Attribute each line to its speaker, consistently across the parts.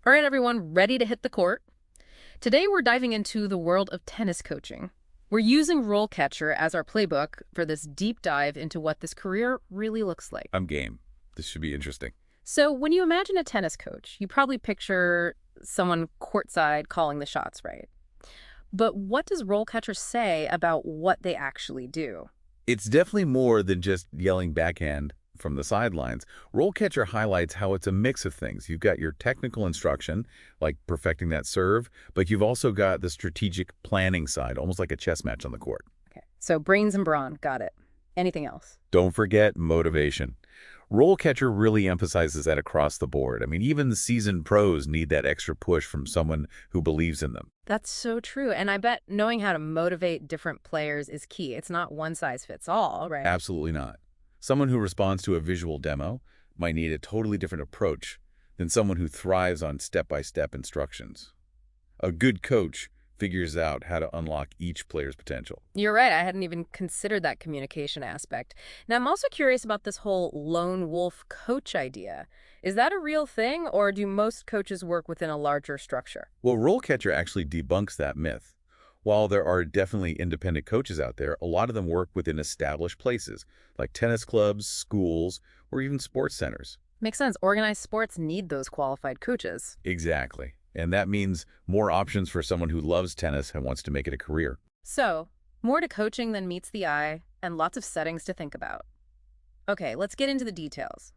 Speaker 1: All right, everyone, ready to hit the court? Today we're diving into the world of tennis coaching. We're using RoleCatcher as our playbook for this deep dive into what this career really looks like.
Speaker 2: I'm game. This should be interesting.
Speaker 1: So when you imagine a tennis coach, you probably picture someone courtside calling the shots, right? But what does RoleCatcher say about what they actually do?
Speaker 2: It's definitely more than just yelling backhand from the sidelines. RoleCatcher highlights how it's a mix of things. You've got your technical instruction, like perfecting that serve, but you've also got the strategic planning side, almost like a chess match on the court.
Speaker 1: Okay, so brains and brawn, got it. Anything else?
Speaker 2: Don't forget motivation. RoleCatcher really emphasizes that across the board. I mean, even the seasoned pros need that extra push from someone who believes in them.
Speaker 1: That's so true. And I bet knowing how to motivate different players is key. It's not one size fits all, right?
Speaker 2: Absolutely not. Someone who responds to a visual demo might need a totally different approach than someone who thrives on step-by-step instructions. A good coach figures out how to unlock each player's potential.
Speaker 1: You're right. I hadn't even considered that communication aspect. Now, I'm also curious about this whole lone wolf coach idea. Is that a real thing, or do most coaches work within a larger structure?
Speaker 2: Well, RoleCatcher actually debunks that myth. While there are definitely independent coaches out there, a lot of them work within established places, like tennis clubs, schools, or even sports centers.
Speaker 1: Makes sense. Organized sports need those qualified coaches.
Speaker 2: Exactly. And that means more options for someone who loves tennis and wants to make it a career.
Speaker 1: So, more to coaching than meets the eye, and lots of settings to think about. Okay, let's get into the details.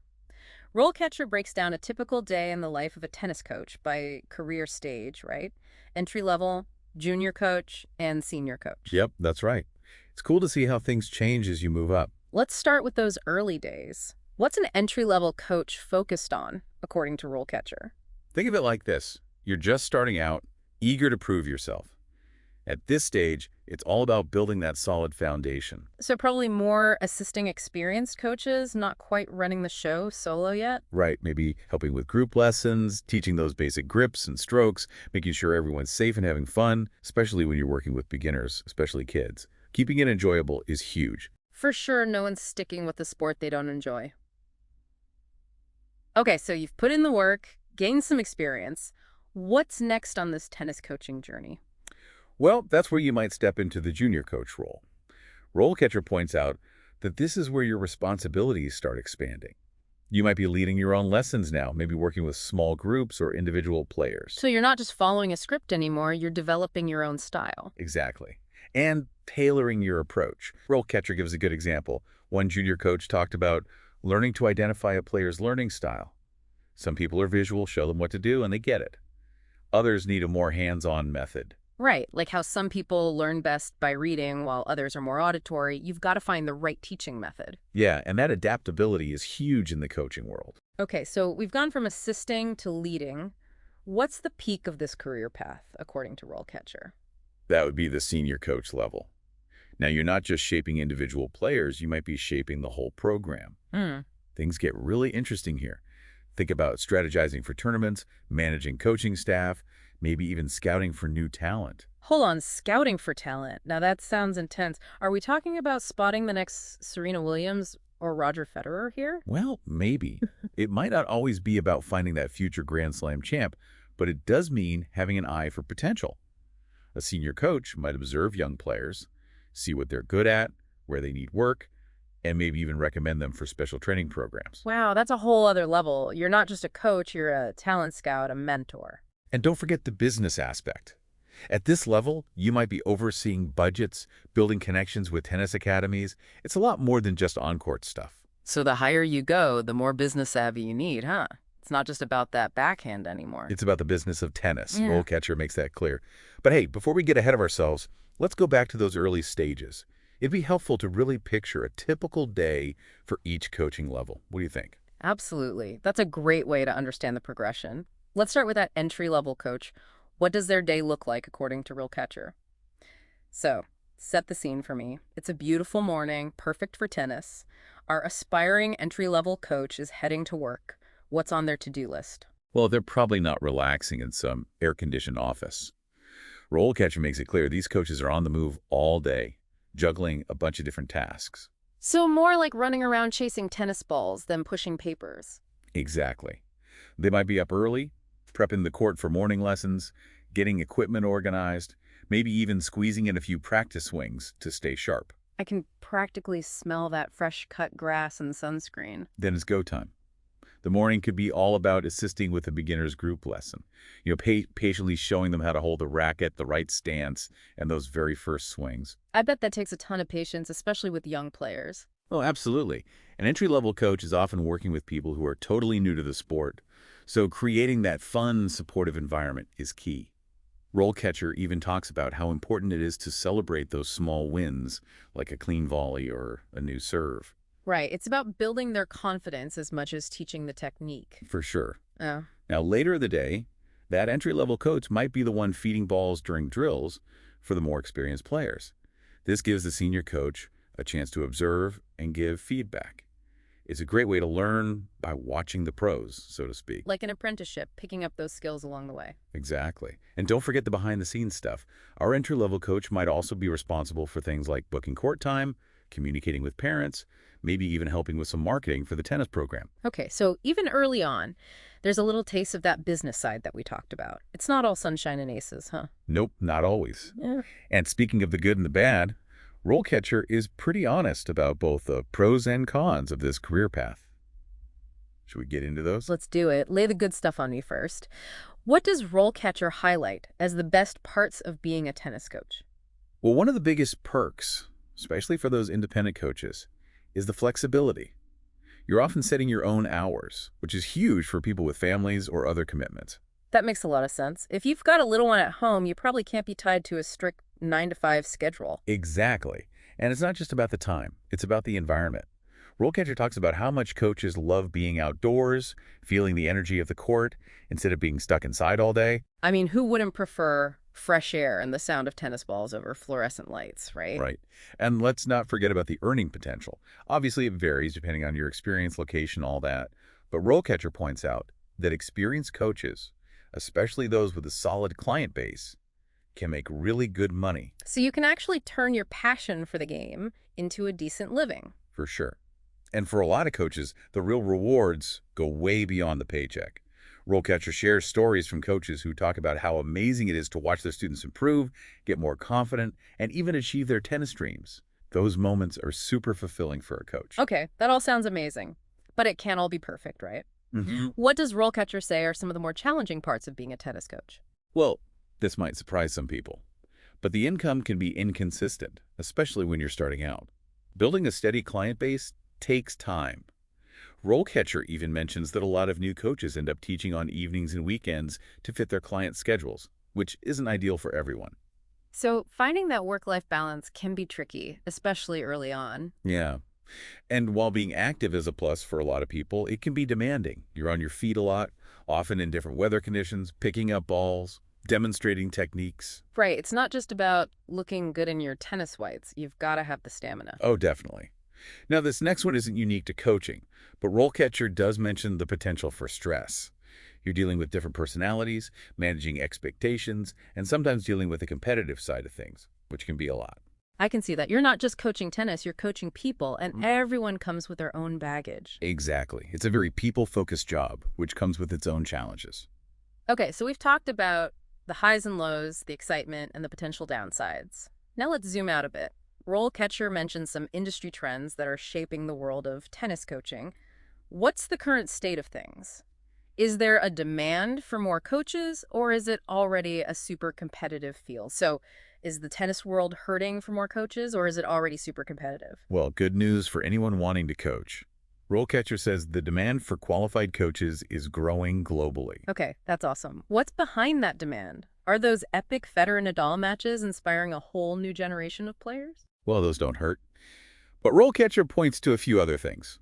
Speaker 1: RoleCatcher breaks down a typical day in the life of a tennis coach by career stage, right? Entry level, junior coach, and senior coach.
Speaker 2: Yep, that's right. It's cool to see how things change as you move up.
Speaker 1: Let's start with those early days. What's an entry-level coach focused on, according to RoleCatcher?
Speaker 2: Think of it like this. You're just starting out, eager to prove yourself. At this stage, it's all about building that solid foundation.
Speaker 1: So probably more assisting experienced coaches, not quite running the show solo yet?
Speaker 2: Right, maybe helping with group lessons, teaching those basic grips and strokes, making sure everyone's safe and having fun, especially when you're working with beginners, especially kids. Keeping it enjoyable is huge.
Speaker 1: For sure, no one's sticking with the sport they don't enjoy. Okay, so you've put in the work, gained some experience. What's next on this tennis coaching journey?
Speaker 2: Well, that's where you might step into the junior coach role. RoleCatcher points out that this is where your responsibilities start expanding. You might be leading your own lessons now, maybe working with small groups or individual players.
Speaker 1: So you're not just following a script anymore, you're developing your own style.
Speaker 2: Exactly. And tailoring your approach. RoleCatcher gives a good example. One junior coach talked about learning to identify a player's learning style. Some people are visual, show them what to do, and they get it. Others need a more hands-on method.
Speaker 1: Right, like how some people learn best by reading while others are more auditory. You've got to find the right teaching method.
Speaker 2: Yeah, and that adaptability is huge in the coaching world.
Speaker 1: Okay, so we've gone from assisting to leading. What's the peak of this career path, according to RoleCatcher?
Speaker 2: That would be the senior coach level. Now, you're not just shaping individual players, you might be shaping the whole program. Things get really interesting here. Think about strategizing for tournaments, managing coaching staff, maybe even scouting for new talent.
Speaker 1: Hold on, scouting for talent. Now that sounds intense. Are we talking about spotting the next Serena Williams or Roger Federer here?
Speaker 2: Well, maybe. It might not always be about finding that future Grand Slam champ, but it does mean having an eye for potential. A senior coach might observe young players, see what they're good at, where they need work, and maybe even recommend them for special training programs.
Speaker 1: Wow, that's a whole other level. You're not just a coach, you're a talent scout, a mentor.
Speaker 2: And don't forget the business aspect. At this level, you might be overseeing budgets, building connections with tennis academies. It's a lot more than just on-court stuff.
Speaker 1: So the higher you go, the more business savvy you need, huh? It's not just about that backhand anymore.
Speaker 2: It's about the business of tennis.
Speaker 1: Yeah.
Speaker 2: RoleCatcher makes that clear. But hey, before we get ahead of ourselves, let's go back to those early stages. It'd be helpful to really picture a typical day for each coaching level. What do you think?
Speaker 1: Absolutely. That's a great way to understand the progression. Let's start with that entry-level coach. What does their day look like according to RoleCatcher? So, set the scene for me. It's a beautiful morning, perfect for tennis. Our aspiring entry-level coach is heading to work. What's on their to-do list?
Speaker 2: Well, they're probably not relaxing in some air-conditioned office. RoleCatcher makes it clear these coaches are on the move all day, juggling a bunch of different tasks.
Speaker 1: So more like running around chasing tennis balls than pushing papers.
Speaker 2: Exactly. They might be up early, prepping the court for morning lessons, getting equipment organized, maybe even squeezing in a few practice swings to stay sharp.
Speaker 1: I can practically smell that fresh cut grass and sunscreen.
Speaker 2: Then it's go time. The morning could be all about assisting with a beginner's group lesson. Patiently showing them how to hold the racket, the right stance, and those very first swings.
Speaker 1: I bet that takes a ton of patience, especially with young players.
Speaker 2: Oh, absolutely. An entry-level coach is often working with people who are totally new to the sport, so creating that fun, supportive environment is key. RoleCatcher even talks about how important it is to celebrate those small wins, like a clean volley or a new serve.
Speaker 1: Right. It's about building their confidence as much as teaching the technique.
Speaker 2: For sure.
Speaker 1: Oh.
Speaker 2: Now, later in the day, that entry-level coach might be the one feeding balls during drills for the more experienced players. This gives the senior coach a chance to observe and give feedback. It's a great way to learn by watching the pros, so to speak.
Speaker 1: Like an apprenticeship, picking up those skills along the way.
Speaker 2: Exactly. And don't forget the behind-the-scenes stuff. Our entry-level coach might also be responsible for things like booking court time, communicating with parents, maybe even helping with some marketing for the tennis program.
Speaker 1: Okay, so even early on, there's a little taste of that business side that we talked about. It's not all sunshine and aces, huh?
Speaker 2: Nope, not always.
Speaker 1: Yeah.
Speaker 2: And speaking of the good and the bad, RoleCatcher is pretty honest about both the pros and cons of this career path. Should we get into those?
Speaker 1: Let's do it. Lay the good stuff on me first. What does RoleCatcher highlight as the best parts of being a tennis coach?
Speaker 2: Well, one of the biggest perks, especially for those independent coaches, is the flexibility. You're often setting your own hours, which is huge for people with families or other commitments.
Speaker 1: That makes a lot of sense. If you've got a little one at home, you probably can't be tied to a strict 9 to 5 schedule.
Speaker 2: Exactly. And it's not just about the time, it's about the environment. RoleCatcher talks about how much coaches love being outdoors, feeling the energy of the court, instead of being stuck inside all day.
Speaker 1: I mean, who wouldn't prefer fresh air and the sound of tennis balls over fluorescent lights, right?
Speaker 2: Right. And let's not forget about the earning potential. Obviously, it varies depending on your experience, location, all that. But RoleCatcher points out that experienced coaches, especially those with a solid client base, can make really good money.
Speaker 1: So you can actually turn your passion for the game into a decent living.
Speaker 2: For sure. And for a lot of coaches, the real rewards go way beyond the paycheck. RoleCatcher shares stories from coaches who talk about how amazing it is to watch their students improve, get more confident, and even achieve their tennis dreams. Those moments are super fulfilling for a coach.
Speaker 1: Okay, that all sounds amazing. But it can't all be perfect, right? What does RoleCatcher say are some of the more challenging parts of being a tennis coach?
Speaker 2: Well, this might surprise some people, but the income can be inconsistent, especially when you're starting out. Building a steady client base takes time. RoleCatcher even mentions that a lot of new coaches end up teaching on evenings and weekends to fit their clients' schedules, which isn't ideal for everyone.
Speaker 1: So finding that work-life balance can be tricky, especially early on.
Speaker 2: Yeah. And while being active is a plus for a lot of people, it can be demanding. You're on your feet a lot, often in different weather conditions, picking up balls, demonstrating techniques.
Speaker 1: Right, it's not just about looking good in your tennis whites. You've got to have the stamina.
Speaker 2: Oh, definitely. Now, this next one isn't unique to coaching, but RoleCatcher does mention the potential for stress. You're dealing with different personalities, managing expectations, and sometimes dealing with the competitive side of things, which can be a lot.
Speaker 1: I can see that. You're not just coaching tennis, you're coaching people, and everyone comes with their own baggage.
Speaker 2: Exactly. It's a very people-focused job, which comes with its own challenges.
Speaker 1: Okay, so we've talked about the highs and lows, the excitement, and the potential downsides. Now let's zoom out a bit. RoleCatcher mentions some industry trends that are shaping the world of tennis coaching. What's the current state of things? Is there a demand for more coaches, or is it already a super competitive field? So is the tennis world hurting for more coaches, or is it already super competitive?
Speaker 2: Well, good news for anyone wanting to coach. RoleCatcher says the demand for qualified coaches is growing globally.
Speaker 1: Okay, that's awesome. What's behind that demand? Are those epic Federer-Nadal matches inspiring a whole new generation of players?
Speaker 2: Well, those don't hurt. But RoleCatcher points to a few other things.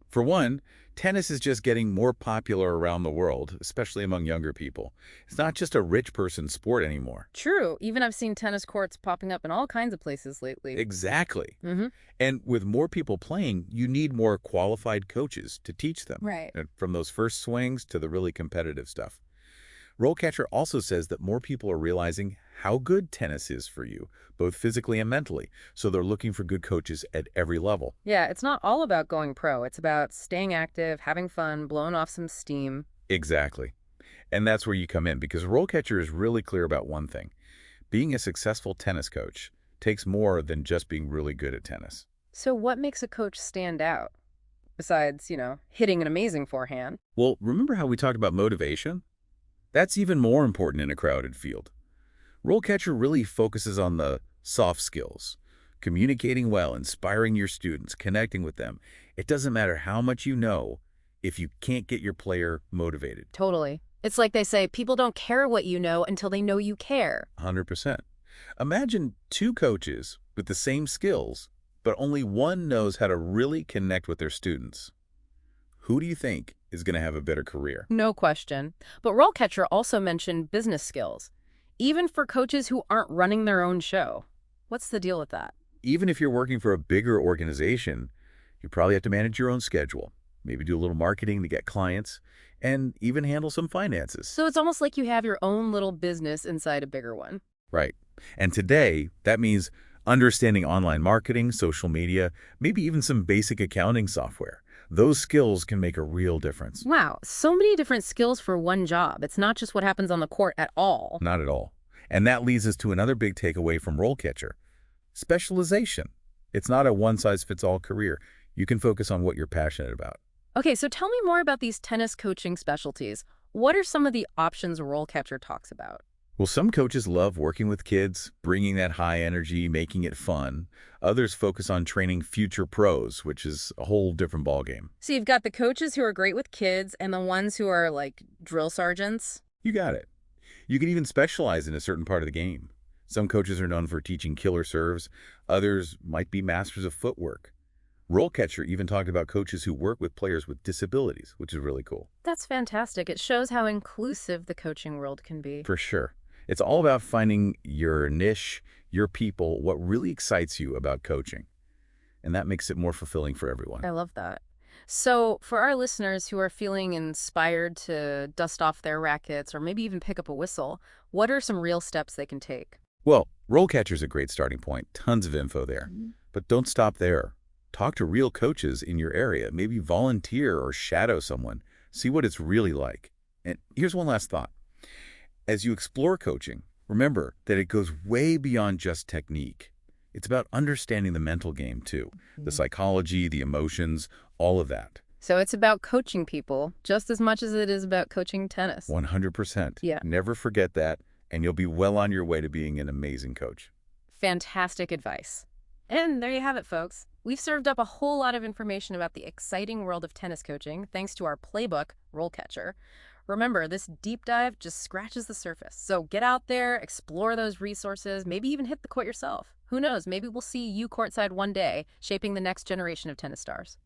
Speaker 2: For one, tennis is just getting more popular around the world, especially among younger people. It's not just a rich person's sport anymore.
Speaker 1: True. Even I've seen tennis courts popping up in all kinds of places lately.
Speaker 2: Exactly.
Speaker 1: Mm-hmm.
Speaker 2: And with more people playing, you need more qualified coaches to teach them.
Speaker 1: Right.
Speaker 2: From those first swings to the really competitive stuff. RoleCatcher also says that more people are realizing how good tennis is for you, both physically and mentally, so they're looking for good coaches at every level.
Speaker 1: Yeah, it's not all about going pro. It's about staying active, having fun, blowing off some steam.
Speaker 2: Exactly. And that's where you come in, because RoleCatcher is really clear about one thing. Being a successful tennis coach takes more than just being really good at tennis.
Speaker 1: So what makes a coach stand out? Besides, hitting an amazing forehand.
Speaker 2: Well, remember how we talked about motivation? That's even more important in a crowded field. RoleCatcher really focuses on the soft skills, communicating well, inspiring your students, connecting with them. It doesn't matter how much you know if you can't get your player motivated.
Speaker 1: Totally. It's like they say, people don't care what you know until they know you care.
Speaker 2: 100%. Imagine two coaches with the same skills, but only one knows how to really connect with their students. Who do you think is going to have a better career?
Speaker 1: No question. But RoleCatcher also mentioned business skills, even for coaches who aren't running their own show. What's the deal with that?
Speaker 2: Even if you're working for a bigger organization, you probably have to manage your own schedule, maybe do a little marketing to get clients, and even handle some finances.
Speaker 1: So it's almost like you have your own little business inside a bigger one.
Speaker 2: Right. And today, that means understanding online marketing, social media, maybe even some basic accounting software. Those skills can make a real difference.
Speaker 1: Wow, so many different skills for one job. It's not just what happens on the court at all.
Speaker 2: Not at all. And that leads us to another big takeaway from RoleCatcher: specialization. It's not a one-size-fits-all career. You can focus on what you're passionate about.
Speaker 1: Okay, so tell me more about these tennis coaching specialties. What are some of the options RoleCatcher talks about?
Speaker 2: Well, some coaches love working with kids, bringing that high energy, making it fun. Others focus on training future pros, which is a whole different ballgame.
Speaker 1: So you've got the coaches who are great with kids and the ones who are like drill sergeants.
Speaker 2: You got it. You can even specialize in a certain part of the game. Some coaches are known for teaching killer serves. Others might be masters of footwork. RoleCatcher even talked about coaches who work with players with disabilities, which is really cool.
Speaker 1: That's fantastic. It shows how inclusive the coaching world can be.
Speaker 2: For sure. It's all about finding your niche, your people, what really excites you about coaching. And that makes it more fulfilling for everyone.
Speaker 1: I love that. So for our listeners who are feeling inspired to dust off their rackets or maybe even pick up a whistle, what are some real steps they can take?
Speaker 2: Well, RoleCatcher is a great starting point. Tons of info there. But don't stop there. Talk to real coaches in your area. Maybe volunteer or shadow someone. See what it's really like. And here's one last thought. As you explore coaching, remember that it goes way beyond just technique. It's about understanding the mental game, too. The psychology, the emotions, all of that.
Speaker 1: So it's about coaching people just as much as it is about coaching tennis.
Speaker 2: 100%.
Speaker 1: Yeah.
Speaker 2: Never forget that, and you'll be well on your way to being an amazing coach.
Speaker 1: Fantastic advice. And there you have it, folks. We've served up a whole lot of information about the exciting world of tennis coaching thanks to our playbook, RoleCatcher. Remember, this deep dive just scratches the surface. So get out there, explore those resources, maybe even hit the court yourself. Who knows, maybe we'll see you courtside one day, shaping the next generation of tennis stars.